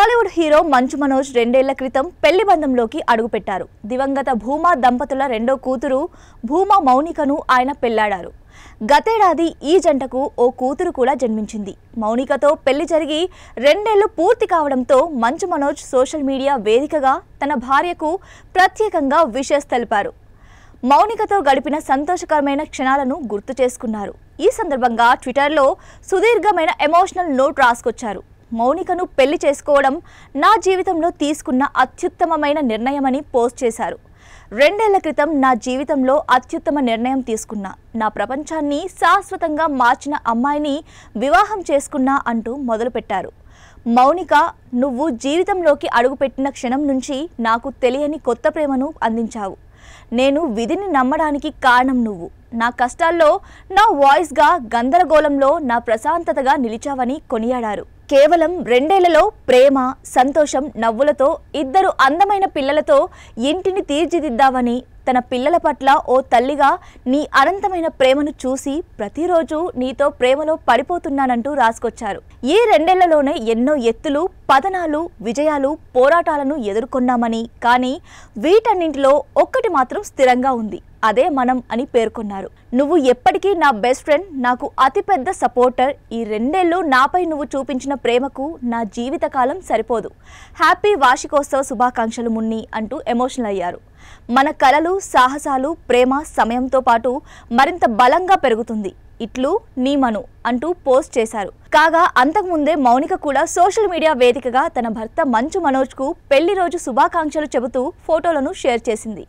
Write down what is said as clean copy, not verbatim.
Tollywood hero Manchu Manoj 2 ఏళ్ల క్రితం పెళ్లి బంధంలోకి అడుగుపెట్టారు. దివంగత భూమా దంపతుల రెండో కూతురు భూమా మౌనికను ఆయన పెళ్లాడారు. గతేడాది ఈ జంటకు ఓ కూతురు కూడా జన్మించింది. మౌనికతో పెళ్లి జరిగి 2 ఏళ్లు పూర్తి కావడంతో మంచు మనోజ్ సోషల్ మీడియా వేదికగా తన భార్యకు ప్రత్యేకంగా విషెస్ తెలిపారు. మౌనికతో గడిపిన సంతోషకరమైన క్షణాలను గుర్తు చేసుకున్నారు. ఈ సందర్భంగా ట్విట్టర్లో సుదీర్ఘమైన ఎమోషనల్ నోట్ రాసుకొచ్చారు. మౌనికను పెళ్లి చేసుకోవడం నా జీవితంలో తీసుకున్న అత్యుత్తమమైన నిర్ణయమని పోస్ట్ చేశారు. 2 ఏళ్ల క్రితం నా జీవితంలో అత్యుత్తమ నిర్ణయం తీసుకున్నా, నా ప్రపంచాన్ని శాశ్వతంగా మార్చిన అమ్మాయిని వివాహం చేసుకున్నా అంటూ మొదలుపెట్టారు. మౌనిక, నువ్వు జీవితంలోకి అడుగుపెట్టిన క్షణం నుంచి నాకు తెలియని కొత్త ప్రేమను అందించావు. నేను విధిని నమ్మడానికి కారణం నువ్వు. నా కష్టాల్లో నా వాయిస్గా, గందరగోళంలో నా ప్రశాంతతగా నిలిచావని కొనియాడారు. కేవలం 2 ఏళ్లలో ప్రేమ, సంతోషం, నవ్వులతో 2 అందమైన పిల్లలతో ఇంటిని తీర్చిదిద్దావని, తన పిల్లల పట్ల ఓ తల్లిగా నీ అనంతమైన ప్రేమను చూసి ప్రతిరోజు నీతో ప్రేమలో పడిపోతున్నానంటూ రాసుకొచ్చారు. ఈ 2 ఏళ్లలోనే ఎన్నో ఎత్తులు, పతనాలు, విజయాలు, పోరాటాలను ఎదుర్కొన్నామని, కానీ వీటన్నింటిలో ఒక్కటి మాత్రం స్థిరంగా ఉంది, అదే మనం అని పేర్కొన్నారు. నువ్వు ఎప్పటికీ నా బెస్ట్ ఫ్రెండ్, నాకు అతిపెద్ద సపోర్టర్. ఈ 2 ఏళ్లు నాపై నువ్వు చూపించిన ప్రేమకు నా జీవితకాలం సరిపోదు. హ్యాపీ వార్షికోత్సవ శుభాకాంక్షలు మున్ని అంటూ ఎమోషనల్ అయ్యారు. మన కలలు, సాహసాలు, ప్రేమ సమయంతో పాటు మరింత బలంగా పెరుగుతుంది. ఇట్లు నీ మను అంటూ పోస్ట్ చేశారు. కాగా అంతకుముందే మౌనిక కూడా సోషల్ మీడియా వేదికగా తన భర్త మంచు మనోజ్కు పెళ్లి రోజు శుభాకాంక్షలు చెబుతూ ఫోటోలను షేర్ చేసింది.